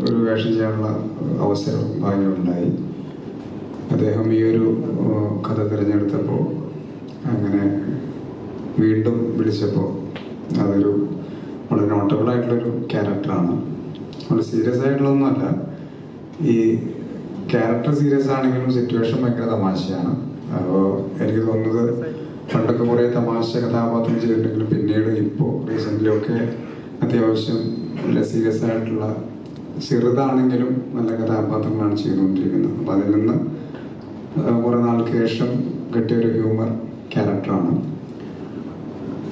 ഒരു വേഷം ചെയ്യാനുള്ള അവസരം ഭാഗ്യമുണ്ടായി. അദ്ദേഹം ഈ ഒരു കഥ തിരഞ്ഞെടുത്തപ്പോൾ അങ്ങനെ വീണ്ടും വിളിച്ചപ്പോൾ അതൊരു വളരെ നോട്ടബിൾ ആയിട്ടുള്ളൊരു ക്യാരക്ടറാണ്. വളരെ സീരിയസ് ആയിട്ടുള്ളതൊന്നുമല്ല. ഈ ക്യാരക്ടർ സീരിയസ് ആണെങ്കിലും സിറ്റുവേഷൻ ഭയങ്കര തമാശയാണ്. അപ്പോൾ എനിക്ക് തോന്നുന്നത് പണ്ടൊക്കെ കുറേ തമാശ കഥാപാത്രം ചെയ്തിട്ടുണ്ടെങ്കിലും പിന്നീട് ഇപ്പോൾ റീസെൻ്റ്ലിയൊക്കെ അത്യാവശ്യം നല്ല സീരിയസ് ആയിട്ടുള്ള ചെറുതാണെങ്കിലും നല്ല കഥാപാത്രങ്ങളാണ് ചെയ്തുകൊണ്ടിരിക്കുന്നത്. അപ്പോൾ അതിൽ നിന്ന് കുറേ നാൾക്ക് ശേഷം കിട്ടിയൊരു ഹ്യൂമർ ക്യാരക്ടറാണ്.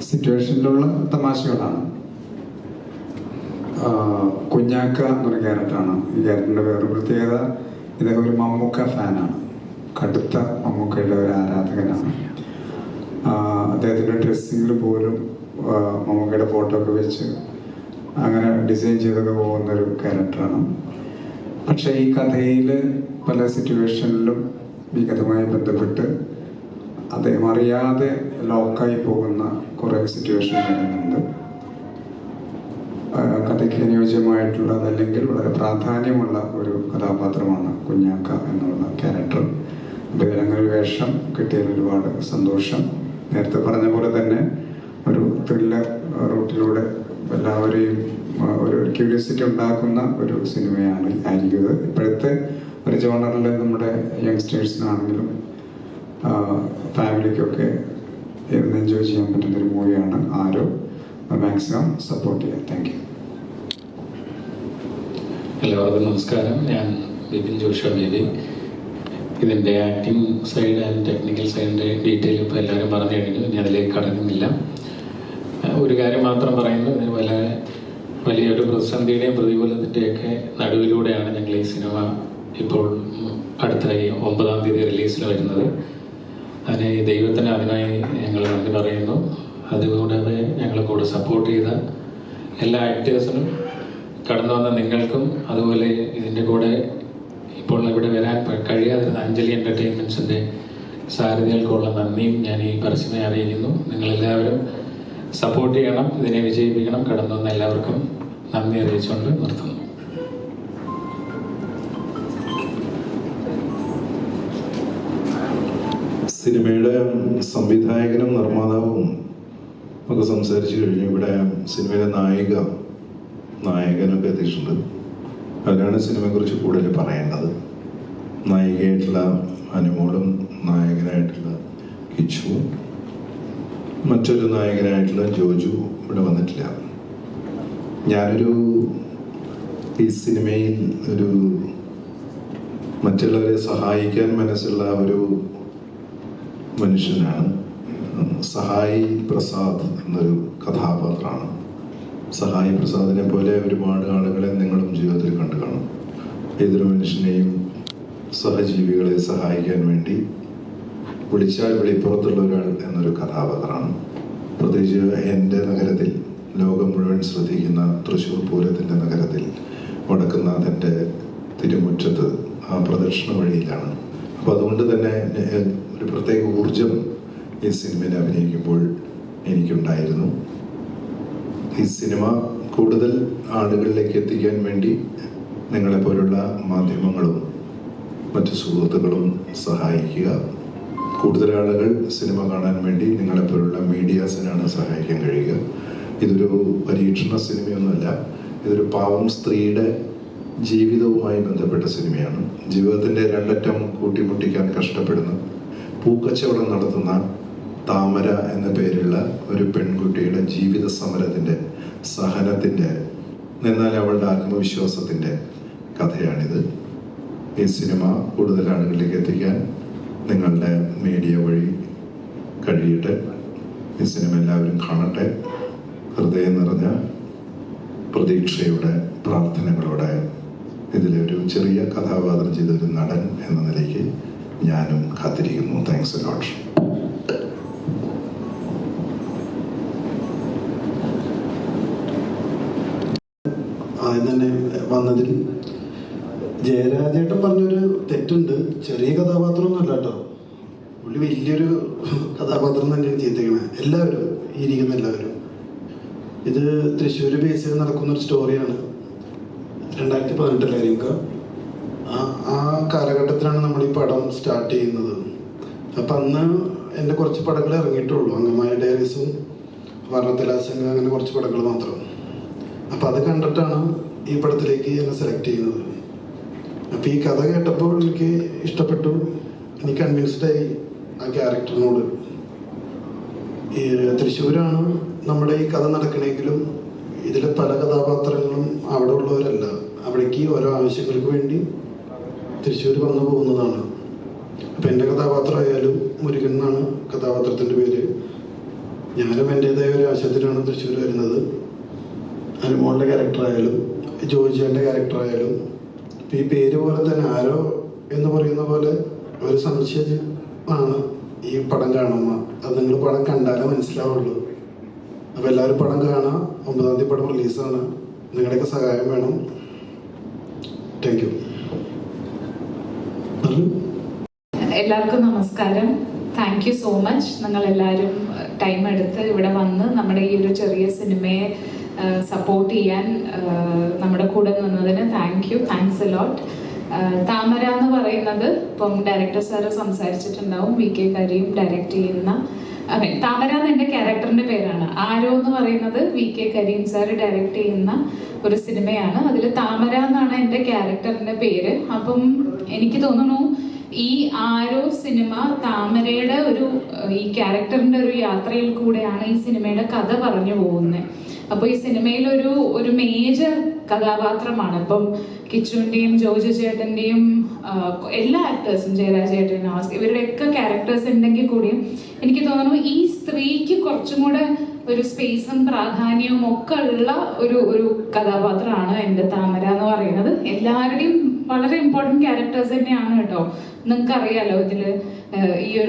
സിറ്റുവേഷനിലുള്ള തമാശകളാണ്. കുഞ്ഞാക്ക എന്നൊരു ക്യാരക്ടറാണ്. ഈ ക്യാരക്ടറിൻ്റെ വേറൊരു പ്രത്യേകത, ഇദ്ദേഹം ഒരു മമ്മൂക്ക ഫാനാണ്. കടുത്ത മമ്മൂക്കയുടെ ഒരു ആരാധകനാണ്. അദ്ദേഹത്തിൻ്റെ ഡ്രസ്സിങ്ങിൽ പോലും മമ്മൂക്കയുടെ ഫോട്ടോ ഒക്കെ വെച്ച് അങ്ങനെ ഡിസൈൻ ചെയ്തൊക്കെ പോകുന്നൊരു ക്യാരക്ടറാണ്. പക്ഷേ ഈ കഥയിൽ പല സിറ്റുവേഷനിലും ഈ കഥയുമായി ബന്ധപ്പെട്ട് അദ്ദേഹം അറിയാതെ ലോക്കായി പോകുന്ന കുറേ സിറ്റുവേഷൻ വരുന്നുണ്ട്. കഥയ്ക്ക് അനുയോജ്യമായിട്ടുള്ളതല്ലെങ്കിൽ വളരെ പ്രാധാന്യമുള്ള ഒരു കഥാപാത്രമാണ് കുഞ്ഞാക്ക എന്നുള്ള ക്യാരക്ടർ. അപ്പോൾ ഇതിലങ്ങനെ ഒരു വേഷം കിട്ടിയതിൽ ഒരുപാട് സന്തോഷം. നേരത്തെ പറഞ്ഞ പോലെ തന്നെ ഒരു ത്രില്ലർ റൂട്ടിലൂടെ എല്ലാവരെയും ഒരു ക്യൂരിയോസിറ്റി ഉണ്ടാക്കുന്ന ഒരു സിനിമയാണ് ആയിരിക്കുന്നത്. ഇപ്പോഴത്തെ ഒരു ജോണറിൽ നമ്മുടെ യങ്സ്റ്റേഴ്സിനാണെങ്കിലും ഫാമിലിക്കൊക്കെ ഇരുന്ന് എൻജോയ് ചെയ്യാൻ പറ്റുന്നൊരു മൂവിയാണ് ആരോ. മാക്സിമം സപ്പോർട്ട് ചെയ്യാം. Thank you. എല്ലാവർക്കും നമസ്കാരം. ഞാൻ ബിപിൻ ജോഷ ബേബി. ഇതിൻ്റെ ആക്ടിങ് സൈഡ് ആൻഡ് ടെക്നിക്കൽ സൈഡിൻ്റെ ഡീറ്റെയിൽ ഇപ്പോൾ എല്ലാവരും പറഞ്ഞു കഴിഞ്ഞു. ഇനി അതിലേക്ക് കടക്കുന്നില്ല. ഒരു കാര്യം മാത്രം പറയുന്നത്, ഇതിന് വലിയൊരു പ്രതിസന്ധിയുടെയും പ്രതികൂലത്തിൻ്റെയൊക്കെ നടുവിലൂടെയാണ് ഞങ്ങൾ ഈ സിനിമ ഇപ്പോൾ അടുത്തായി 9-ാം തീയതി റിലീസിൽ വരുന്നത്. അതിന് ദൈവത്തിന് അതിനായി ഞങ്ങൾ നന്ദി പറയുന്നു. അതുകൂടാതെ ഞങ്ങളെ കൂടെ സപ്പോർട്ട് ചെയ്ത എല്ലാ ആക്ടേഴ്സിനും, കടന്നു വന്ന നിങ്ങൾക്കും, അതുപോലെ ഇതിൻ്റെ കൂടെ ഇപ്പോൾ ഇവിടെ വരാൻ കഴിയാതിരുന്ന അഞ്ജലി എൻ്റർടൈൻമെൻറ്റ്സിൻ്റെ സാരഥികൾക്കുള്ള നന്ദിയും ഞാൻ ഈ പരസ്യമായി അറിയിക്കുന്നു. നിങ്ങളെല്ലാവരും സപ്പോർട്ട് ചെയ്യണം, ഇതിനെ വിജയിപ്പിക്കണം. കടന്നു വന്ന എല്ലാവർക്കും നന്ദി അറിയിച്ചുകൊണ്ട് നിർത്തുന്നു. സിനിമയുടെ സംവിധായകനും നിർമ്മാതാവും ഒക്കെ സംസാരിച്ചു കഴിഞ്ഞു. ഇവിടെ സിനിമയിലെ നായകനൊക്കെ എത്തിയിട്ടുണ്ട്. അവരാണ് സിനിമയെക്കുറിച്ച് കൂടുതൽ പറയേണ്ടത്. നായികയായിട്ടുള്ള അനുമോളും നായകനായിട്ടുള്ള കിച്ചുവും മറ്റൊരു നായകനായിട്ടുള്ള ജോജു ഇവിടെ വന്നിട്ടില്ല. ഞാനൊരു ഈ സിനിമയിൽ ഒരു മറ്റുള്ളവരെ സഹായിക്കാൻ മനസ്സുള്ള ഒരു മനുഷ്യനാണ്. സഹായി പ്രസാദ് എന്നൊരു കഥാപാത്രമാണ്. സഹായി പ്രസാദിനെ പോലെ ഒരുപാട് ആളുകളെ നിങ്ങളും ജീവിതത്തിൽ കണ്ടു കാണും. ഏതൊരു മനുഷ്യനെയും സഹജീവികളെ സഹായിക്കാൻ വേണ്ടി വിളിച്ചാൽ വെളിപ്പുറത്തുള്ള ഒരാൾ എന്നൊരു കഥാപാത്രമാണ്. പ്രത്യേകിച്ച് എൻ്റെ നഗരത്തിൽ, ലോകം മുഴുവൻ ശ്രദ്ധിക്കുന്ന തൃശ്ശൂർ പൂരത്തിൻ്റെ നഗരത്തിൽ വടക്കുന്നാഥൻ്റെ തിരുമുറ്റത്ത് ആ പ്രദക്ഷിണ വഴിയിലാണ്. അപ്പോൾ അതുകൊണ്ട് തന്നെ ഒരു പ്രത്യേക ഊർജം ഈ സിനിമയിൽ അഭിനയിക്കുമ്പോൾ എനിക്കുണ്ടായിരുന്നു. ഈ സിനിമ കൂടുതൽ ആളുകളിലേക്ക് എത്തിക്കാൻ വേണ്ടി നിങ്ങളെപ്പോലുള്ള മാധ്യമങ്ങളും മറ്റു സുഹൃത്തുക്കളും സഹായിക്കുക. കൂടുതൽ ആളുകൾ സിനിമ കാണാൻ വേണ്ടി നിങ്ങളെപ്പോലുള്ള മീഡിയാസിനാണ് സഹായിക്കാൻ കഴിയുക. ഇതൊരു പരീക്ഷണ സിനിമയൊന്നുമല്ല. ഇതൊരു പാവം സ്ത്രീയുടെ ജീവിതവുമായി ബന്ധപ്പെട്ട സിനിമയാണ്. ജീവിതത്തിൻ്റെ രണ്ടറ്റം കൂട്ടിമുട്ടിക്കാൻ കഷ്ടപ്പെടുന്ന, പൂക്കച്ചവടം നടത്തുന്ന താമര എന്ന പേരുള്ള ഒരു പെൺകുട്ടിയുടെ ജീവിത സമരത്തിൻ്റെ, സഹനത്തിൻ്റെ, എന്നാൽ അവളുടെ ആത്മവിശ്വാസത്തിൻ്റെ കഥയാണിത്. ഈ സിനിമ കൂടുതൽ ആളുകളിലേക്ക് എത്തിക്കാൻ നിങ്ങളുടെ മീഡിയ വഴി കഴിയട്ടെ. ഈ സിനിമ എല്ലാവരും കാണട്ടെ. ഹൃദയം നിറഞ്ഞ പ്രതീക്ഷയുടെ പ്രാർത്ഥനകളോടെ ഇതിലൊരു ചെറിയ കഥാപാത്രം ചെയ്ത ഒരു നടൻ എന്ന നിലയ്ക്ക് ഞാനും കാത്തിരിക്കുന്നു. Thanks a lot. ആദ്യം തന്നെ വന്നതിൽ ജയരാജേട്ടൻ പറഞ്ഞൊരു തെറ്റുണ്ട്. ചെറിയ കഥാപാത്രമൊന്നുമല്ല കേട്ടോ, പുള്ളി വലിയൊരു കഥാപാത്രം തന്നെയാണ് ചെയ്തേക്കണത്. എല്ലാവരും, ഈ ഇരിക്കുന്ന എല്ലാവരും. ഇത് തൃശ്ശൂർ ബേസ് ചെയ്ത് നടക്കുന്നൊരു സ്റ്റോറിയാണ്. 2018 ആ കാലഘട്ടത്തിലാണ് നമ്മൾ ഈ പടം സ്റ്റാർട്ട് ചെയ്യുന്നത്. അപ്പം അന്ന് എൻ്റെ കുറച്ച് പടങ്ങൾ ഇറങ്ങിയിട്ടുള്ളൂ, അങ്കമായ ഡയറീസും വർണ്ണത്തിലാസംഗം, അങ്ങനെ കുറച്ച് പടങ്ങൾ മാത്രം. അപ്പം അത് കണ്ടിട്ടാണ് ഈ പടത്തിലേക്ക് എന്നെ സെലക്ട് ചെയ്യുന്നത്. അപ്പം ഈ കഥ കേട്ടപ്പോൾ എനിക്ക് ഇഷ്ടപ്പെട്ടു, എനിക്ക് കൺവിൻസ്ഡായി ആ ക്യാരക്ടറിനോട്. ഈ തൃശ്ശൂരാണ് നമ്മുടെ ഈ കഥ നടക്കണമെങ്കിലും ഇതിലെ പല കഥാപാത്രങ്ങളും അവിടെ ഉള്ളവരല്ല, അവിടേക്ക് ഓരോ ആവശ്യങ്ങൾക്ക് വേണ്ടി തൃശ്ശൂർ വന്നു പോകുന്നതാണ്. അപ്പം എൻ്റെ കഥാപാത്രമായാലും മുരുകൻ എന്നാണ് കഥാപാത്രത്തിൻ്റെ പേര്. ഞാനും എൻ്റേതായ ഒരു ആവശ്യത്തിനാണ് തൃശ്ശൂർ വരുന്നത്. അനുമോളുടെ ക്യാരക്ടറായാലും ജോജിയുടെ ക്യാരക്ടറായാലും ഈ പേര് പോലെ തന്നെ ആരോ എന്ന് പറയുന്ന പോലെ ഒരു സംശയമാണ് ഈ പടം കാണുമ്പോൾ. അത് നിങ്ങൾ പടം കണ്ടാലേ മനസ്സിലാവുള്ളൂ. അപ്പോൾ എല്ലാവരും പടം കാണാം. 9-ാം തീയതി പടം റിലീസാണ്. നിങ്ങളുടെയൊക്കെ സഹായം വേണം. Thank you. എല്ലാവർക്കും നമസ്കാരം. Thank you so much. നിങ്ങളെല്ലാവരും ടൈം എടുത്ത് ഇവിടെ വന്ന് നമ്മുടെ ഈ ഒരു ചെറിയ സിനിമയെ സപ്പോർട്ട് ചെയ്യാൻ നമ്മുടെ കൂടെ നിന്നതിന് താങ്ക്സ് എ ലോട്ട്. താമര എന്ന് പറയുന്നത് ഇപ്പം ഡയറക്ടർ സാറ് സംസാരിച്ചിട്ടുണ്ടാവും. VK കരീം ഡയറക്റ്റ് ചെയ്യുന്ന, താമര എന്ന് എൻ്റെ ക്യാരക്ടറിൻ്റെ പേരാണ്. ആരോ എന്ന് പറയുന്നത് VK കരീം സാറ് ഡയറക്റ്റ് ചെയ്യുന്ന ഒരു സിനിമയാണ്. അതിൽ താമര എന്നാണ് എൻ്റെ ക്യാരക്ടറിൻ്റെ പേര്. അപ്പം എനിക്ക് തോന്നുന്നു ഈ ആരോ സിനിമ താമരയുടെ ഈ ക്യാരക്ടറിൻ്റെ ഒരു യാത്രയിൽ കൂടെയാണ് ഈ സിനിമയുടെ കഥ പറഞ്ഞു പോകുന്നത്. അപ്പോൾ ഈ സിനിമയിൽ ഒരു മേജർ കഥാപാത്രമാണ്. ഇപ്പം കിച്ചുവിൻ്റെയും ജോജു ചേട്ടൻ്റെയും എല്ലാ ആക്ടേഴ്സും, ജയരാജ് ചേട്ടൻ, ഇവരുടെയൊക്കെ ക്യാരക്ടേഴ്സ് ഉണ്ടെങ്കിൽ കൂടിയും എനിക്ക് തോന്നുന്നു ഈ സ്ത്രീക്ക് കുറച്ചും കൂടെ ഒരു സ്പേസും പ്രാധാന്യവും ഒക്കെ ഉള്ള ഒരു കഥാപാത്രമാണ് എൻ്റെ താമര എന്ന് പറയുന്നത്. എല്ലാവരുടെയും വളരെ ഇമ്പോർട്ടൻറ്റ് ക്യാരക്ടേഴ്സ് തന്നെയാണ് കേട്ടോ. നിങ്ങൾക്കറിയാലോ ഇതിൽ ഇവർ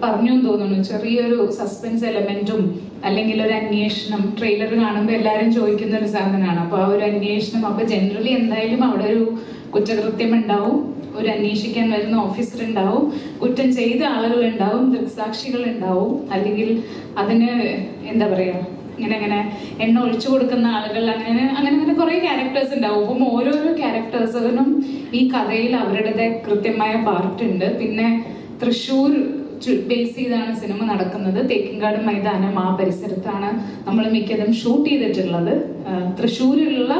പറഞ്ഞു തോന്നുന്നു ചെറിയൊരു സസ്പെൻസ് എലമെൻറ്റും അല്ലെങ്കിൽ ഒരു അന്വേഷണം. ട്രെയിലർ കാണുമ്പോൾ എല്ലാവരും ചോദിക്കുന്ന ഒരു സാധനമാണ്. അപ്പോൾ ആ ഒരു അന്വേഷണം, അപ്പോൾ ജനറലി എന്തായാലും അവിടെ ഒരു കുറ്റകൃത്യം ഉണ്ടാവും, ഒരു അന്വേഷിക്കാൻ വരുന്ന ഓഫീസർ ഉണ്ടാവും, കുറ്റം ചെയ്ത ആളുകൾ ഉണ്ടാവും, ദൃക്സാക്ഷികൾ ഉണ്ടാവും, അല്ലെങ്കിൽ അതിന് എന്താ പറയുക, ഇങ്ങനെ എണ്ണ ഒഴിച്ചു കൊടുക്കുന്ന ആളുകൾ, അങ്ങനെ കുറേ ക്യാരക്ടേഴ്സ് ഉണ്ടാവും. അപ്പം ഓരോരോ ക്യാരക്ടേഴ്സിനും ഈ കഥയിൽ അവരുടേതായ കൃത്യമായ പാർട്ടുണ്ട്. പിന്നെ തൃശ്ശൂർ ബേസ് ചെയ്താണ് സിനിമ നടക്കുന്നത്. തേക്കിൻകാട് മൈതാനം ആ പരിസരത്താണ് നമ്മൾ മിക്കതും ഷൂട്ട് ചെയ്തിട്ടുള്ളത്. തൃശ്ശൂരിലുള്ള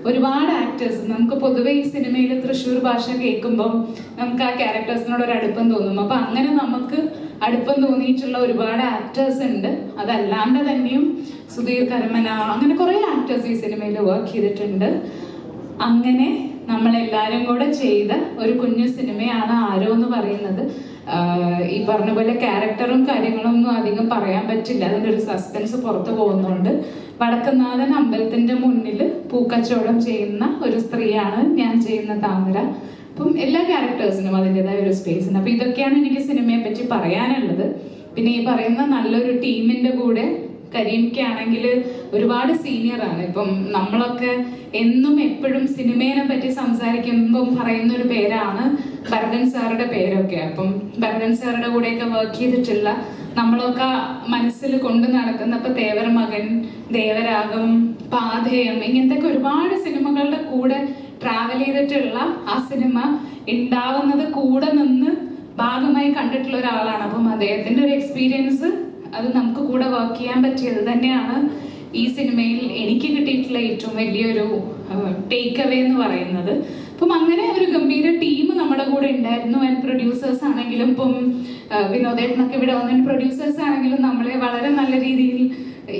ഒരുപാട് ആക്ടേഴ്സ്, നമുക്ക് പൊതുവെ ഈ സിനിമയിൽ തൃശ്ശൂർ ഭാഷ കേൾക്കുമ്പം നമുക്ക് ആ ക്യാരക്ടേഴ്സിനോട് ഒരു അടുപ്പം തോന്നും. അപ്പം അങ്ങനെ നമുക്ക് അടുപ്പം തോന്നിയിട്ടുള്ള ഒരുപാട് ആക്ടേഴ്സ് ഉണ്ട്. അതല്ലാണ്ട് തന്നെയും സുധീർ കരമന, അങ്ങനെ കുറേ ആക്ടേഴ്സ് ഈ സിനിമയിൽ വർക്ക് ചെയ്തിട്ടുണ്ട്. അങ്ങനെ നമ്മളെല്ലാവരും കൂടെ ചെയ്ത ഒരു കുഞ്ഞു സിനിമയാണ് ആരോ എന്ന് പറയുന്നത്. ഈ പറഞ്ഞ പോലെ ക്യാരക്ടറും കാര്യങ്ങളൊന്നും അധികം പറയാൻ പറ്റില്ല, അതിൻ്റെ ഒരു സസ്പെൻസ് പുറത്തു പോകുന്നുണ്ട്. വടക്കുന്നാഥൻ അമ്പലത്തിൻ്റെ മുന്നിൽ പൂക്കച്ചവടം ചെയ്യുന്ന ഒരു സ്ത്രീയാണ് ഞാൻ ചെയ്യുന്ന താമര. അപ്പം എല്ലാ ക്യാരക്ടേഴ്സിനും അതിൻ്റെതായ ഒരു സ്പേസ് ഉണ്ട്. അപ്പം ഇതൊക്കെയാണ് എനിക്ക് സിനിമയെ പറ്റി പറയാനുള്ളത്. പിന്നെ ഈ പറയുന്ന നല്ലൊരു ടീമിൻ്റെ കൂടെ കരീംക്കാണെങ്കിൽ ഒരുപാട് സീനിയറാണ്. ഇപ്പം നമ്മളൊക്കെ എന്നും എപ്പോഴും സിനിമയെ പറ്റി സംസാരിക്കുമ്പം പറയുന്ന ഒരു പേരാണ് ഭരതൻ സാറുടെ പേരൊക്കെ. അപ്പം ഭരതൻ സാറുടെ കൂടെയൊക്കെ വർക്ക് ചെയ്തിട്ടുള്ള നമ്മളൊക്കെ മനസ്സിൽ കൊണ്ടു നടക്കുന്ന ഇപ്പം തേവർ മകൻ, ദേവരാഗം, പാഥേയം, ഇങ്ങനത്തെ ഒരുപാട് സിനിമകളുടെ കൂടെ ട്രാവൽ ചെയ്തിട്ടുള്ള ആ സിനിമ ഉണ്ടാവുന്നത് കൂടെ നിന്ന് ഭാഗമായി കണ്ടിട്ടുള്ള ഒരാളാണ്. അപ്പം അദ്ദേഹത്തിൻ്റെ ഒരു എക്സ്പീരിയൻസ്, അത് നമുക്ക് കൂടെ വർക്ക് ചെയ്യാൻ പറ്റിയത് തന്നെയാണ് ഈ സിനിമയിൽ എനിക്ക് കിട്ടിയിട്ടുള്ള ഏറ്റവും വലിയൊരു ടേക്ക് അവേ എന്ന് പറയുന്നത്. അപ്പം അങ്ങനെ ഒരു ഗംഭീര ടീം നമ്മുടെ കൂടെ ഉണ്ടായിരുന്നു. ആൻഡ് പ്രൊഡ്യൂസേഴ്സ് ആണെങ്കിലും ഇപ്പം വിനോദേട്ടനൊക്കെ ഇവിടെ വന്നിട്ട് പ്രൊഡ്യൂസേഴ്സ് ആണെങ്കിലും നമ്മളെ വളരെ നല്ല രീതിയിൽ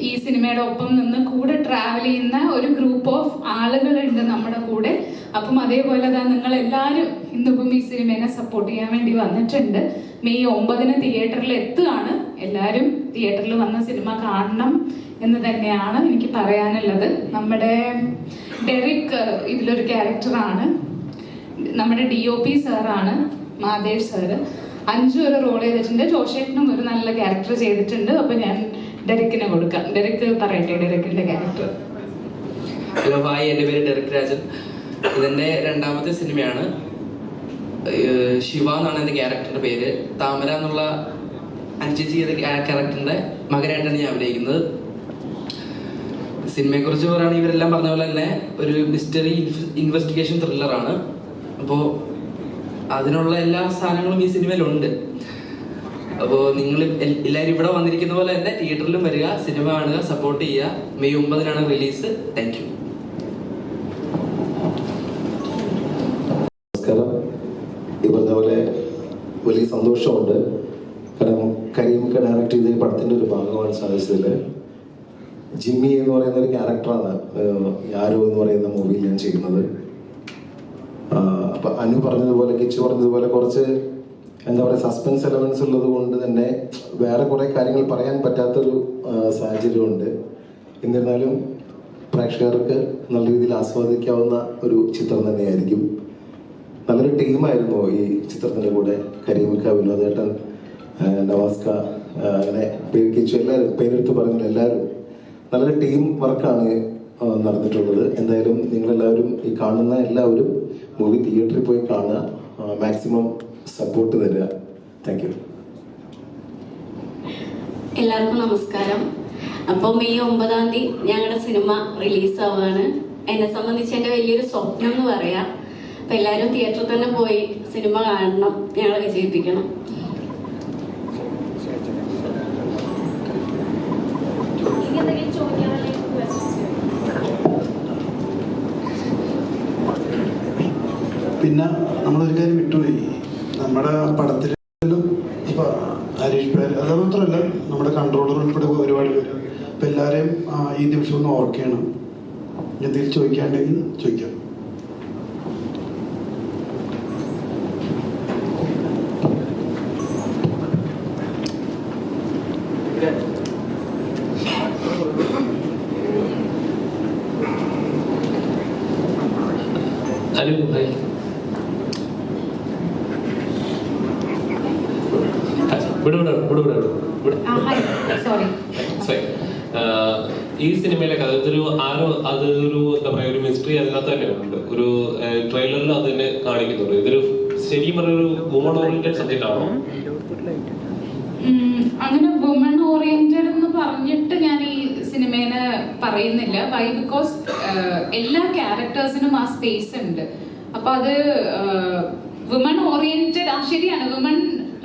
ഈ സിനിമയുടെ ഒപ്പം നിന്ന് കൂടെ ട്രാവൽ ചെയ്യുന്ന ഒരു ഗ്രൂപ്പ് ഓഫ് ആളുകളുണ്ട് നമ്മുടെ കൂടെ. അപ്പം അതേപോലെ തന്നെ നിങ്ങളെല്ലാവരും ഇന്നിപ്പം ഈ സിനിമയെ സപ്പോർട്ട് ചെയ്യാൻ വേണ്ടി വന്നിട്ടുണ്ട്. മെയ് 9-ന് തിയേറ്ററിൽ എത്തുകയാണ്. എല്ലാവരും തിയേറ്ററിൽ വന്ന സിനിമ കാണണം എന്ന് തന്നെയാണ് എനിക്ക് പറയാനുള്ളത്. നമ്മുടെ ഡെറിക് ഇതിലൊരു ക്യാരക്ടറാണ്. നമ്മുടെ DOP സാറാണ്, മാധേഷ് സാറ്. 5 ഒരു റോൾ ചെയ്തിട്ടുണ്ട്. ജോഷേട്ടനും ഒരു നല്ല ക്യാരക്ടർ ചെയ്തിട്ടുണ്ട്. അപ്പം ഞാൻ ഡെറിക്കിനെ കൊടുക്കാം. ഡെറിക് പറയട്ടെ ഡെറിക്കിൻ്റെ ക്യാരക്ടർ. ഹലോ, ഹായ്, എൻ്റെ പേര് ഡെറിക് രാജൻ. ഇതെൻ്റെ 2ാമത്തെ സിനിമയാണ്. ശിവ എന്നാണ് എൻ്റെ ക്യാരക്ടറിൻ്റെ പേര്. താമര എന്നുള്ള അനുചേച്ചി ചെയ്ത ക്യാരക്ടറിൻ്റെ മകനായിട്ടാണ് ഞാൻ അഭിനയിക്കുന്നത്. സിനിമയെക്കുറിച്ച് പറയുകയാണെങ്കിൽ ഇവരെല്ലാം പറഞ്ഞ പോലെ തന്നെ ഒരു മിസ്റ്ററി ഇൻവെസ്റ്റിഗേഷൻ ത്രില്ലറാണ്. അപ്പോൾ അതിനുള്ള എല്ലാ സാധനങ്ങളും ഈ സിനിമയിലുണ്ട്. അപ്പോൾ നിങ്ങൾ എല്ലാവരും ഇവിടെ വന്നിരിക്കുന്ന പോലെ തന്നെ തിയേറ്ററിലും വരിക, സിനിമ കാണുക, സപ്പോർട്ട് ചെയ്യുക. മെയ് 9-നാണ് റിലീസ്. Thank you. നമസ്കാരം. ഈ പറഞ്ഞ പോലെ വലിയ സന്തോഷമുണ്ട്. കാരണം കരീംക്ക് ഡയറക്റ്റ് ചെയ്ത ഈ പടത്തിൻ്റെ ഒരു ഭാഗമാണ് സാധിച്ചതിൽ. ജിമ്മി എന്ന് പറയുന്ന ഒരു ക്യാരക്ടറാണ് യാരോ എന്ന് പറയുന്ന മൂവിയിൽ ഞാൻ ചെയ്യുന്നത്. അപ്പം അനു പറഞ്ഞതുപോലെ, കിച്ചു പറഞ്ഞതുപോലെ കുറച്ച് എന്താ പറയുക സസ്പെൻസ് എലമെൻസ് ഉള്ളത് കൊണ്ട് തന്നെ വേറെ കുറേ കാര്യങ്ങൾ പറയാൻ പറ്റാത്തൊരു സാഹചര്യമുണ്ട്. എന്നിരുന്നാലും പ്രേക്ഷകർക്ക് നല്ല രീതിയിൽ ആസ്വദിക്കാവുന്ന ഒരു ചിത്രം തന്നെയായിരിക്കും. നല്ലൊരു ടീമായിരുന്നു ഈ ചിത്രത്തിൻ്റെ കൂടെ. കരീമിക്ക, വിനോദേട്ടൻ, നവാസ്ക, അങ്ങനെ കിച്ചു, എല്ലാവരും പേരെടുത്ത് പറഞ്ഞ എല്ലാവരും നല്ലൊരു ടീം വർക്കാണ് നടന്നിട്ടുള്ളത്. എന്തായാലും നിങ്ങളെല്ലാവരും ഈ കാണുന്ന എല്ലാവരും മൂവി തിയേറ്ററിൽ പോയി കാണുക, മാക്സിമം സപ്പോർട്ട് തരിക. Thank you. എല്ലാവർക്കും നമസ്കാരം. അപ്പോൾ മെയ് 9 ഞങ്ങളുടെ സിനിമ റിലീസാവുകയാണ്. എന്നെ സംബന്ധിച്ച് എൻ്റെ വലിയൊരു സ്വപ്നം എന്ന് പറയാം. അപ്പം എല്ലാവരും തിയേറ്ററിൽ തന്നെ പോയി സിനിമ കാണണം, ഞങ്ങളെ വിജയിപ്പിക്കണം. പിന്നെ നമ്മളൊരു കാര്യം വിട്ടുപോയി. നമ്മുടെ പടത്തിലും ഇപ്പം ഹരീഷ് പേര് അത് മാത്രമല്ല, നമ്മുടെ കൺട്രോളർ ഉൾപ്പെടെ ഒരുപാട് പേര്. അപ്പം എല്ലാവരെയും ഈ നിമിഷം ഒന്ന് ഓർക്കണം. ഞാൻ തിരിച്ച് ചോദിക്കാണ്ടെങ്കിൽ ചോദിക്കാം. ഈ സിനിമയിലെ കഥ അതൊരു എന്താ പറയാ ഒരു മിസ്റ്ററി അതിനകത്ത് തന്നെ ഉണ്ട്. ഒരു ട്രെയിലറിൽ അത് തന്നെ കാണിക്കുന്നുണ്ട്. ഇതൊരു ശരിക്കും പറഞ്ഞൊരു വുമൺ ഓറിയന്റഡ് സബ്ജക്റ്റ് ആണോ? അങ്ങനെ വുമൺ ഓറിയന്റഡ് എന്ന് പറഞ്ഞിട്ട് ഞാൻ ഈ സിനിമേനെ പറയുന്നില്ല. വൈ? ബിക്കോസ് എല്ലാ ക്യാരക്ടേഴ്സിനും ആ സ്പേസ് ഉണ്ട്. അപ്പൊ അത് വുമൺ ഓറിയന്റഡ് ശരിയാണ്. വുമൺ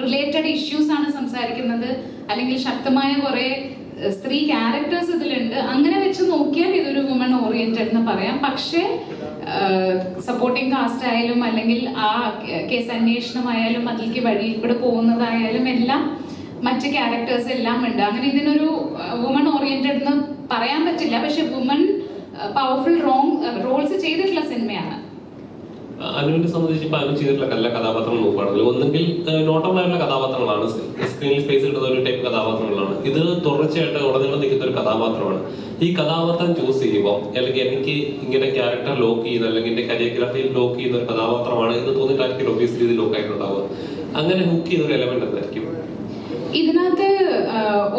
റിലേറ്റഡ് ഇഷ്യൂസ് ആണ് സംസാരിക്കുന്നത്, അല്ലെങ്കിൽ ശക്തമായ കുറെ സ്ത്രീ ക്യാരക്ടേഴ്സ് ഇതിലുണ്ട്. അങ്ങനെ വെച്ച് നോക്കിയാൽ ഇതൊരു വുമൺ ഓറിയന്റഡ് എന്ന് പറയാം. പക്ഷേ സപ്പോർട്ടിംഗ് കാസ്റ്റ് ആയാലും അല്ലെങ്കിൽ ആ കേസ് അന്വേഷണമായാലും അതിലേക്ക് വഴിയിൽ കൂടെ പോകുന്നതായാലും എല്ലാം മറ്റ് ക്യാരക്ടേഴ്സ് എല്ലാം ഉണ്ട്. അങ്ങനെ ഇതിനൊരു വുമൺ ഓറിയന്റഡ് എന്ന് പറയാൻ പറ്റില്ല. പക്ഷെ വുമൺ പവർഫുൾ റോൾസ് ചെയ്തിട്ടുള്ള സിനിമയാണ്. അനുവിനെ സംബന്ധിച്ച് ഇപ്പൊ അനു ചെയ്തിട്ടുള്ള എല്ലാ കഥാപാത്രങ്ങൾ നോക്കുകയാണെങ്കിൽ ഒന്നെങ്കിൽ നോട്ടമായുള്ള കഥാപാത്രങ്ങളാണ്, സ്ക്രീനിൽ സ്പേസ് കിട്ടുന്ന ഒരു ടൈപ്പ് കഥാപാത്രങ്ങളാണ്. ഇത് തുടർച്ചയായിട്ട് ഉടനീളം നിൽക്കുന്ന ഒരു കഥാപാത്രമാണ്. ഈ കഥാപാത്രം ചൂസ് ചെയ്യുമ്പോൾ അല്ലെങ്കിൽ എനിക്ക് ഇങ്ങനെ ക്യാരക്ടർ ലോക്ക് ചെയ്യുന്ന അല്ലെങ്കിൽ എന്റെ കരിയോഗ്രാഫിയിൽ ലോക്ക് ചെയ്യുന്ന ഒരു കഥാപാത്രമാണ് എന്ന് തോന്നിയിട്ടായിരിക്കും ഒബ്വിയസ്ലി ഇത് ലോക്ക് ആയിട്ടുണ്ടാവുക. അങ്ങനെ ഹുക്ക് ചെയ്യുന്ന ഒരു എലമെന്റ് എന്തായിരിക്കും ഇതിനകത്ത്?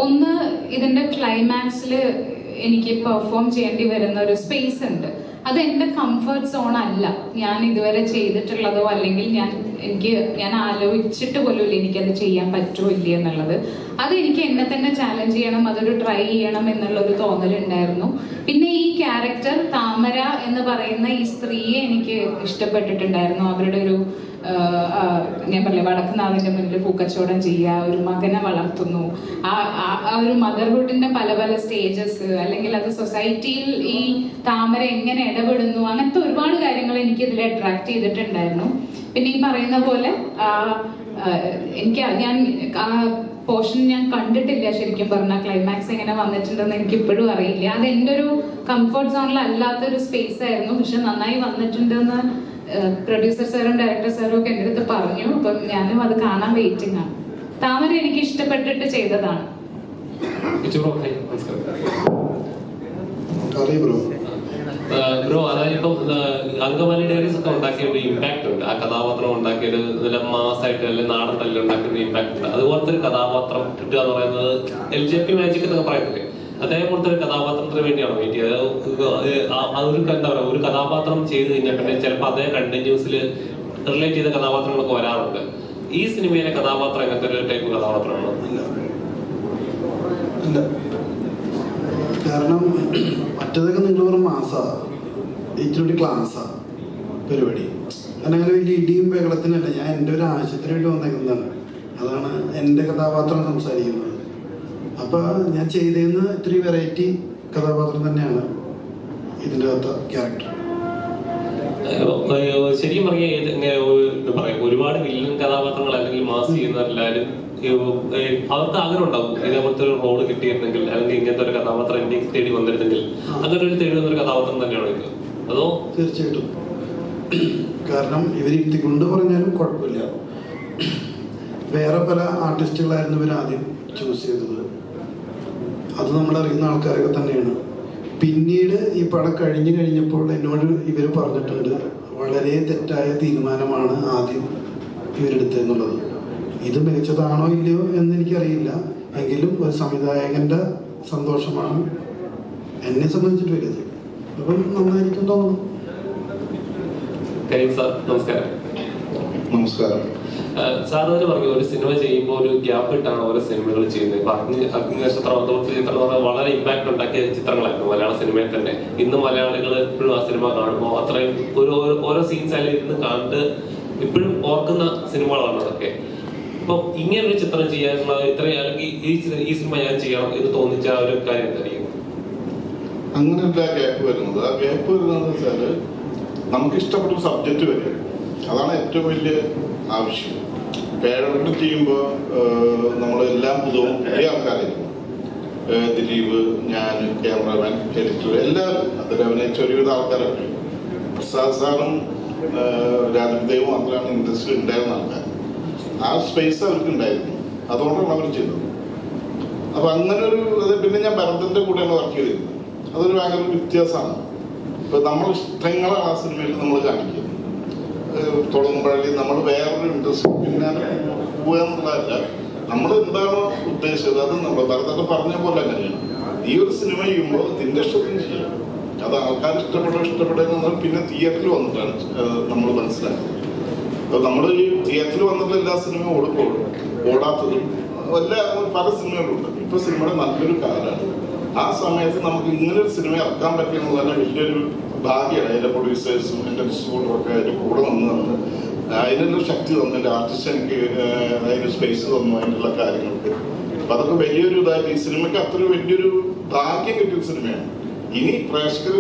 ഒന്ന്, ഇതിന്റെ ക്ലൈമാക്സിൽ എനിക്ക് പെർഫോം ചെയ്യേണ്ടി വരുന്ന ഒരു സ്പേസ് ഉണ്ട്. അത് എൻ്റെ കംഫർട്ട് സോൺ അല്ല. ഞാൻ ഇതുവരെ ചെയ്തിട്ടുള്ളതോ അല്ലെങ്കിൽ ഞാൻ ആലോചിച്ചിട്ട് പോലും എനിക്കത് ചെയ്യാൻ പറ്റുമോ ഇല്ല എന്നുള്ളത്. അത് എനിക്ക് എന്നെ തന്നെ ചാലഞ്ച് ചെയ്യണം, അതൊരു ട്രൈ ചെയ്യണം എന്നുള്ളൊരു തോന്നലുണ്ടായിരുന്നു. പിന്നെ ഈ ക്യാരക്ടർ താമര എന്ന് പറയുന്ന ഈ സ്ത്രീയെ എനിക്ക് ഇഷ്ടപ്പെട്ടിട്ടുണ്ടായിരുന്നു. അവരുടെ ഒരു ഞാൻ പറഞ്ഞില്ലേ, വടക്കുന്നാഥിന്റെ മുന്നിൽ പൂക്കച്ചവടം ചെയ്യുക, ഒരു മകനെ വളർത്തുന്നു, ആ ഒരു മദർഹുഡിന്റെ പല പല സ്റ്റേജസ്, അല്ലെങ്കിൽ അത് സൊസൈറ്റിയിൽ ഈ താമര എങ്ങനെ ഇടപെടുന്നു, അങ്ങനത്തെ ഒരുപാട് കാര്യങ്ങൾ എനിക്ക് ഇതിൽ അട്രാക്ട് ചെയ്തിട്ടുണ്ടായിരുന്നു. പിന്നെ ഈ പറയുന്ന പോലെ ഞാൻ ആ പോർഷൻ ഞാൻ കണ്ടിട്ടില്ല. ശരിക്കും പറഞ്ഞാൽ ക്ലൈമാക്സ് എങ്ങനെ വന്നിട്ടുണ്ടെന്ന് എനിക്ക് ഇപ്പോഴും അറിയില്ല. അത് എൻ്റെ ഒരു കംഫർട്ട് സോണിലല്ലാത്തൊരു സ്പേസ് ആയിരുന്നു. പക്ഷെ നന്നായി വന്നിട്ടുണ്ടെന്ന് പ്രൊഡ്യൂസർ സാറും ഡയറക്ടർ സാറും ഒക്കെ എൻ്റെ അടുത്ത് പറഞ്ഞു. അപ്പം ഞാനും അത് കാണാൻ വെയിറ്റിംഗ് ആണ്. താമര എനിക്ക് ഇഷ്ടപ്പെട്ടിട്ട് ചെയ്തതാണ്. ബ്രോ, അതായത് ഇപ്പം അങ്കമാലി ഡയറീസ് ഒക്കെ ഉണ്ടാക്കിയ ഒരു ഇമ്പാക്ട് ഉണ്ട്. ആ കഥാപാത്രം ഉണ്ടാക്കിയ ഒരു നല്ല മാസായിട്ട് അല്ലെങ്കിൽ നാടൻ തല്ലിൽ ഉണ്ടാക്കിയ ഒരു ഇമ്പാക്ട് ഉണ്ട്. അതുപോലത്തെ ഒരു കഥാപാത്രം കിട്ടുക എന്ന് പറയുന്നത് LJP മാജിക് എന്നൊക്കെ പറയത്തില്ലേ, അതേപോലത്തെ ഒരു കഥാപാത്രത്തിന് വേണ്ടിയാണ് വെയിറ്റ് ചെയ്തത്. അതൊരു എന്താ പറയുക, ഒരു കഥാപാത്രം ചെയ്ത് കഴിഞ്ഞാൽ പിന്നെ ചിലപ്പോൾ അതേ കണ്ടിന്യൂസിൽ റിലേറ്റ് ചെയ്ത കഥാപാത്രങ്ങളൊക്കെ വരാറുണ്ട്. ഈ സിനിമയിലെ കഥാപാത്രം എങ്ങനത്തെ ഒരു ടൈപ്പ് കഥാപാത്രമാണ്? കാരണം മറ്റേതൊക്കെ നിങ്ങൾ പറഞ്ഞ മാസമാണ്, ഇച്ചിരി ക്ലാസ്സാണ് പരിപാടി. കാരണം അങ്ങനെ വലിയ ഇടിയും ബഹളത്തിനല്ല, ഞാൻ എൻ്റെ ഒരു ആവശ്യത്തിന് വേണ്ടി വന്നേക്കുന്നതാണ്. അതാണ് എൻ്റെ കഥാപാത്രം സംസാരിക്കുന്നത്. അപ്പോൾ ഞാൻ ചെയ്തതെന്ന് ഇത്തിരി വെറൈറ്റി കഥാപാത്രം തന്നെയാണ് ഇതിൻ്റെ അകത്ത് ക്യാരക്ടർ. ശരിക്കും പറഞ്ഞാൽ ഒരുപാട് വില്ലൻ കഥാപാത്രങ്ങൾ അല്ലെങ്കിൽ മാസ് ചെയ്യുന്നവരെല്ലാവരും അവർക്ക് ആഗ്രഹം ഉണ്ടാവും ഇതേപോലത്തെ ഒരു റോള് കിട്ടിയിരുന്നെങ്കിൽ, അല്ലെങ്കിൽ ഇങ്ങനത്തെ ഒരു കഥാപാത്രം എന്നെ തേടി വന്നിരുന്നെങ്കിൽ. അങ്ങനെ ഒരു തേടി വന്നൊരു കഥാപാത്രം തന്നെയാണ് ഇത്, അതോ? തീർച്ചയായിട്ടും. കാരണം ഇവരിരുത്തിക്കൊണ്ട് പറഞ്ഞാലും കുഴപ്പമില്ല. വേറെ പല ആർട്ടിസ്റ്റുകളായിരുന്നു ഇവർ ആദ്യം ചൂസ് ചെയ്തത്. അത് നമ്മളറിയുന്ന ആൾക്കാരൊക്കെ തന്നെയാണ്. പിന്നീട് ഈ പടം കഴിഞ്ഞപ്പോൾ എന്നോട് ഇവർ പറഞ്ഞിട്ടുണ്ട്, വളരെ തെറ്റായ തീരുമാനമാണ് ആദ്യം ഇവരെടുത്തതെന്നുള്ളത്. ഇത് മികച്ചതാണോ ഇല്ലയോ എന്ന് എനിക്കറിയില്ല, എങ്കിലും ഒരു സംവിധായകൻ്റെ സന്തോഷമാണ് എന്നെ സംബന്ധിച്ചിട്ട് വലുത്. അപ്പം നന്നായിരിക്കും തോന്നുന്നു. നമസ്കാരം. നമസ്കാരം. സാർ തന്നെ പറഞ്ഞു, ഒരു സിനിമ ചെയ്യുമ്പോൾ ഒരു ഗ്യാപ്പ് ഇട്ടാണ് ഓരോ സിനിമകൾ ചെയ്യുന്നത്. ഇപ്പൊ അഗ്നിനക്ഷത്രം അതുപോലത്തെ ചിത്രം എന്ന് പറഞ്ഞാൽ വളരെ ഇമ്പാക്ട് ഉണ്ടാക്കിയ ചിത്രങ്ങളായിരുന്നു മലയാള സിനിമയിൽ തന്നെ. ഇന്ന് മലയാളികൾ എപ്പോഴും ആ സിനിമ കാണുമ്പോൾ അത്രയും ഓരോ സീൻസ് അതിൽ ഇരുന്ന് കണ്ട് ഇപ്പോഴും ഓർക്കുന്ന സിനിമകളാണ് അതൊക്കെ. അപ്പൊ ഇങ്ങനൊരു ചിത്രം ചെയ്യാനുള്ള ഇത്രയും അല്ലെങ്കിൽ ഈ സിനിമ ഞാൻ ചെയ്യണം എന്ന് തോന്നിച്ച ഒരു കാര്യം എന്തായിരിക്കും? അങ്ങനെയല്ല ഗ്യാപ്പ് വരുന്നത്. ആ ഗ്യാപ്പ് വരുന്നത് വെച്ചാല് നമുക്ക് ഇഷ്ടപ്പെട്ട സബ്ജക്റ്റ് വരിക, അതാണ് ഏറ്റവും വലിയ ആവശ്യം. പേരന്റ് ചെയ്യുമ്പോൾ നമ്മളെല്ലാം പുതിയ ആൾക്കാരായിരിക്കും. ദിലീപ്, ഞാൻ, ക്യാമറമാൻ, എഡിറ്റർ, എല്ലാവരും അതിൽ അഭിനയിച്ച ഒരുവിധ ആൾക്കാരൊക്കെ. പ്രസാദ് സാറും രാജദേവ് മാത്രമാണ് ഇൻഡസ്ട്രി ഉണ്ടായിരുന്ന ആൾക്കാർ. ആ സ്പേസ് അവർക്ക് ഉണ്ടായിരുന്നു, അതുകൊണ്ടാണ് അവർ ചെയ്തത്. അപ്പൊ അങ്ങനെ ഒരു പിന്നെ ഞാൻ ഭരതന്റെ കൂടെയാണ് വർക്ക് ചെയ്തിരുന്നത്. അതൊരു ഭയങ്കര വ്യത്യാസമാണ്. ഇപ്പൊ നമ്മൾ ഇഷ്ടങ്ങളാണ് ആ സിനിമയിൽ നമ്മൾ കാണിക്കുന്നത്. തുടങ്ങുമ്പോഴേക്കും നമ്മൾ വേറൊരു ഇൻട്രസ്റ്റ് പിന്നാലെ പോവുക എന്നുള്ളതല്ല, നമ്മൾ എന്താണോ ഉദ്ദേശിച്ചത് അത് നമ്മൾ ഭരതന്റെ പറഞ്ഞ പോലെ തന്നെയാണ്. ഈ ഒരു സിനിമ ചെയ്യുമ്പോൾ ഇതിന്റെ ഇഷ്ടത്തിന് ചെയ്യും. അത് ആൾക്കാർ ഇഷ്ടപ്പെടുന്നത് പിന്നെ തിയേറ്ററിൽ വന്നിട്ടാണ് നമ്മൾ മനസ്സിലാക്കുന്നത്. അപ്പൊ നമ്മൾ ഈ തിയേറ്ററിൽ വന്നിട്ട് എല്ലാ സിനിമയും ഓടാത്തതും പല സിനിമകളുണ്ട്. ഇപ്പൊ സിനിമയുടെ നല്ലൊരു കാലമാണ്. ആ സമയത്ത് നമുക്ക് ഇങ്ങനൊരു സിനിമ ഇറക്കാൻ പറ്റുന്നത് തന്നെ വലിയൊരു ഭാഗ്യമാണ്. അതിന്റെ പ്രൊഡ്യൂസേഴ്സും എൻ്റെ ഡിസ്ട്രിബ്യൂട്ടറും ഒക്കെ അതിന്റെ കൂടെ നിന്ന് അതിനുള്ള ശക്തി തന്നു, എൻ്റെ ആർട്ടിസ്റ്റ് എനിക്ക് അതിന് സ്പേസ് തന്നു, അതിനുള്ള കാര്യങ്ങൾക്ക്. അപ്പൊ അതൊക്കെ വലിയൊരു ഇതായിട്ട് ഈ സിനിമയ്ക്ക് അത്ര വലിയൊരു ഭാഗ്യം കിട്ടിയ സിനിമയാണ്. ഇനി പ്രേക്ഷകർ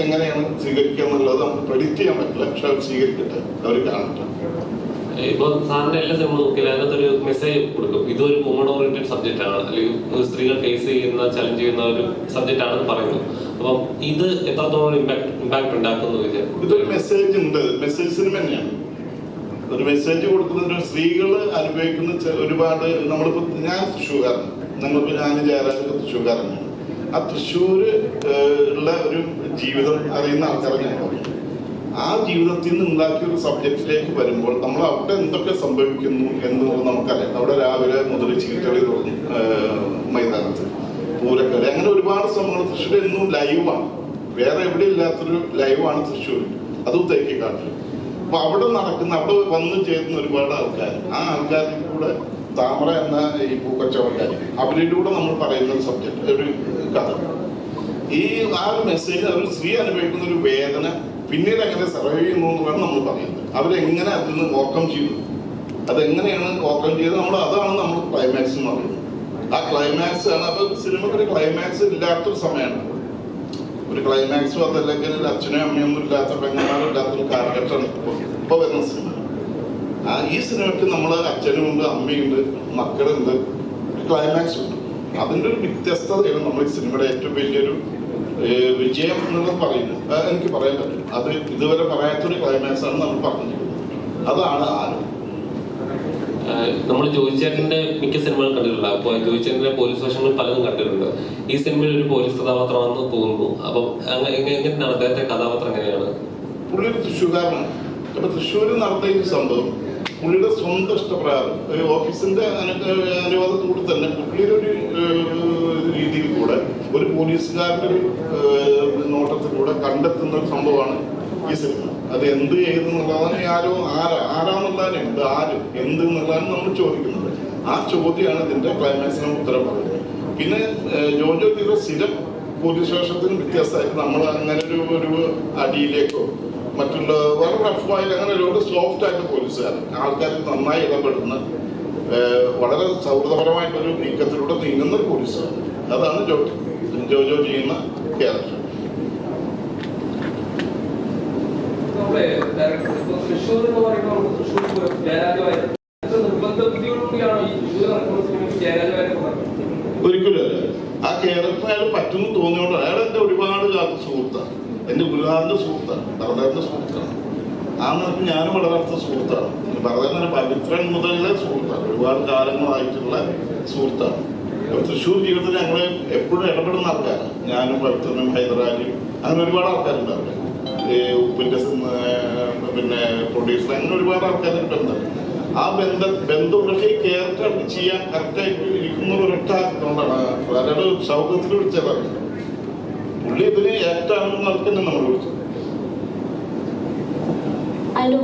എങ്ങനെയാണ് സ്വീകരിക്കുക എന്നുള്ളത് നമുക്ക് പ്രെഡിക്റ്റ് ചെയ്യാൻ പറ്റില്ല. പക്ഷെ അവർ സ്വീകരിക്കട്ടെ, അവർ കാണട്ടെ. ഇപ്പൊ സാറിന്റെ എല്ലാ സിനിമ നോക്കിയാൽ അതിനകത്തൊരു മെസ്സേജ് കൊടുക്കും. ഇതൊരു വുമൺ ഓറിയന്റഡ് സബ്ജക്റ്റ് ആണ്, അല്ലെങ്കിൽ സ്ത്രീകൾ ഫേസ് ചെയ്യുന്ന ചലഞ്ച് ചെയ്യുന്ന ഒരു സബ്ജക്റ്റ് ആണെന്ന് പറയുന്നു. അപ്പം ഇത് എത്രത്തോളം ഇമ്പാക്ട് ഉണ്ടാക്കുന്നു? ഇതൊരു മെസ്സേജ് ഉണ്ട്, മെസ്സേജ് സിനിമ തന്നെയാണ്. ഒരു മെസ്സേജ് കൊടുക്കുന്നത് സ്ത്രീകൾ അനുഭവിക്കുന്ന ഒരുപാട്. നമ്മളിപ്പോ ഞാൻ തൃശ്ശൂർകാരൻ, നമ്മളിപ്പോ ഞാൻ ജയരാജൊക്കെ തൃശ്ശൂർകാരനാണ്. ആ തൃശ്ശൂര് ഉള്ള ഒരു ജീവിതം അറിയുന്ന ആൾക്കാരെ ഞാൻ പറയും. ആ ജീവിതത്തിൽ നിന്ന് ഉണ്ടാക്കിയ ഒരു സബ്ജക്റ്റിലേക്ക് വരുമ്പോൾ നമ്മൾ അവിടെ എന്തൊക്കെ സംഭവിക്കുന്നു എന്നുള്ളത് നമുക്കറിയാം. അവിടെ രാവിലെ മുതൽ ചീട്ടളി തുടങ്ങി മൈതാനത്ത് പൂരക്കളി, അങ്ങനെ ഒരുപാട് സംഭവങ്ങൾ തൃശ്ശൂർ എന്നും ലൈവാണ്. വേറെ എവിടെ ഇല്ലാത്തൊരു ലൈവാണ് തൃശ്ശൂർ, അതും തേക്കിക്കാട്ടിൽ. അപ്പൊ അവിടെ വന്ന് ചേരുന്ന ഒരുപാട് ആൾക്കാർ, ആ ആൾക്കാരിൽ കൂടെ താമര എന്ന ഈ പൂക്കച്ചവടക്കാർ, അവരിലൂടെ നമ്മൾ പറയുന്ന ഒരു സബ്ജക്റ്റ്, ഒരു കഥ. ആ ഒരു മെസ്സേജ് അവർ സ്ത്രീ അനുഭവിക്കുന്ന ഒരു വേദന പിന്നീട് എങ്ങനെ സർവൈവ് ചെയ്യുന്നു എന്നാണ് നമ്മൾ പറയുന്നത്. അവരെങ്ങനെ അതിൽ നിന്ന് ഓവർകം ചെയ്തു, അതെങ്ങനെയാണ് ഓവർകം ചെയ്തത്, അതാണ് നമ്മൾ ക്ലൈമാക്സ് എന്ന് പറയുന്നത്. ആ ക്ലൈമാക്സ് ആണ്. അപ്പൊ സിനിമയ്ക്ക് ഒരു ക്ലൈമാക്സ് ഇല്ലാത്തൊരു സമയമാണ്. ഒരു ക്ലൈമാക്സും അതല്ലെങ്കിൽ അച്ഛനും അമ്മയൊന്നും ഇല്ലാത്ത, പെങ്ങന്മാരും ഇല്ലാത്തൊരു കാലഘട്ടമാണ് ഇപ്പൊ വരുന്ന സിനിമ. ഈ സിനിമയ്ക്ക് നമ്മൾ അച്ഛനും ഉണ്ട്, അമ്മയുണ്ട്, മക്കളുണ്ട്, ഒരു ക്ലൈമാക്സ് ഉണ്ട്. അതിൻ്റെ ഒരു വ്യത്യസ്തതയാണ് നമ്മൾ ഈ സിനിമയുടെ ഏറ്റവും വലിയൊരു വിജയം എന്നുള്ളത് പറയുന്നത്. എനിക്ക് പറയാൻ പറ്റും. അത് ഇതുവരെ പറയാത്തൊരു ക്ലൈമാക്സ് ആണ് നമ്മൾ പറഞ്ഞിരിക്കുന്നത്. അതാണ് ആരും. നമ്മൾ ജോയിച്ചേട്ടന്റെ മിക്ക സിനിമകൾ കണ്ടിട്ടുണ്ട്. അപ്പൊ ജോയിച്ചേട്ടന്റെ പോലീസ് വേഷങ്ങൾ പലതും കണ്ടിട്ടുണ്ട്. ഈ സിനിമയിൽ ഒരു പോലീസ് കഥാപാത്രമാണെന്ന് തോന്നുന്നു. അപ്പം എങ്ങനെയാണ് അദ്ദേഹത്തെ കഥാപാത്രം? എങ്ങനെയാണ്? പുള്ളി ഒരു തൃശ്ശൂർകാരനാണ്. അപ്പൊ തൃശ്ശൂരിൽ നടന്ന ഈ സംഭവം പുള്ളിയുടെ സ്വന്തം ഇഷ്ടപ്രകാരം ഓഫീസിന്റെ അനുവാദത്തോടെ തന്നെ പുള്ളിയുടെ ഒരു രീതിയിൽ കൂടെ ഒരു പോലീസുകാരുടെ ഒരു നോട്ടത്തിലൂടെ കണ്ടെത്തുന്ന ഒരു സംഭവമാണ് ഈ സിനിമ. അത് എന്ത് ചെയ്തെന്നുള്ളതാണ് ആരാന്നുള്ളതാണ്, എന്ത് എന്നുള്ളതാണ് നമ്മൾ ചോദിക്കുന്നത്. ആ ചോദ്യമാണ് ഇതിന്റെ ക്ലൈമാക്സിന് ഉത്തരം പറയുന്നത്. പിന്നെ ജോജോ തീരെ സ്ഥിരം പോലീസ് സ്റ്റേഷത്തിന് വ്യത്യാസമായിട്ട് നമ്മൾ അങ്ങനെ ഒരു അടിയിലേക്കോ മറ്റുള്ള വളരെ റഫായിട്ട് അങ്ങനെ ഒരുപാട് സോഫ്റ്റ് ആയിട്ട് പോലീസുകാരൻ ആൾക്കാർ നന്നായി ഇടപെടുന്ന വളരെ സൗഹൃദപരമായിട്ടൊരു നീക്കത്തിലൂടെ നീങ്ങുന്ന ഒരു പോലീസുകാരൻ. അതാണ് ജോജോ ചെയ്യുന്ന ക്യാരക്ടർ. ഒരിക്കലും അല്ല. ആ ക്യാരക്ടർ അയാൾ പറ്റുന്നു തോന്നിയോണ്ട് അയാൾ എൻ്റെ ഒരുപാട് കാലത്ത് സുഹൃത്താണ്, എൻ്റെ ഗുരുനാഥൻ്റെ സുഹൃത്താണ്, ഭരതേട്ടൻ്റെ സുഹൃത്താണ്. ആ നിലയ്ക്ക് ഞാനും വളരെ അടുത്ത സുഹൃത്താണ്. ഭരതേട്ടൻ പവിത്രൻ മുതലേ സുഹൃത്താണ്, ഒരുപാട് കാലങ്ങളായിട്ടുള്ള സുഹൃത്താണ്. തൃശ്ശൂർ ജീവിതത്തിൽ ഞങ്ങൾ എപ്പോഴും ഇടപെടുന്ന ആൾക്കാരാണ്. ഞാനും പവിത്രനും ഹൈദരാലിയും അങ്ങനെ ഒരുപാട് ആൾക്കാരുണ്ട് അവിടെ. ഉപ്പിൻ്റെ പിന്നെ പ്രൊഡ്യൂസർ അങ്ങനെ ഒരുപാട് ആൾക്കാരുടെ ബന്ധം. ആ ബന്ധം പക്ഷേ ഈ ക്യാരക്ടർ ചെയ്യാൻ കറക്റ്റായിട്ട് ഇരിക്കുന്ന ഒരൊറ്റ ആൾക്കൊണ്ടാണ് വളരെ സൗഹൃദത്തിൽ വിളിച്ചതാണ്. പുള്ളി ഇതിന് ആക്ടാണെന്ന് തന്നെ നമ്മൾ വിളിച്ചത്. ഹലോ,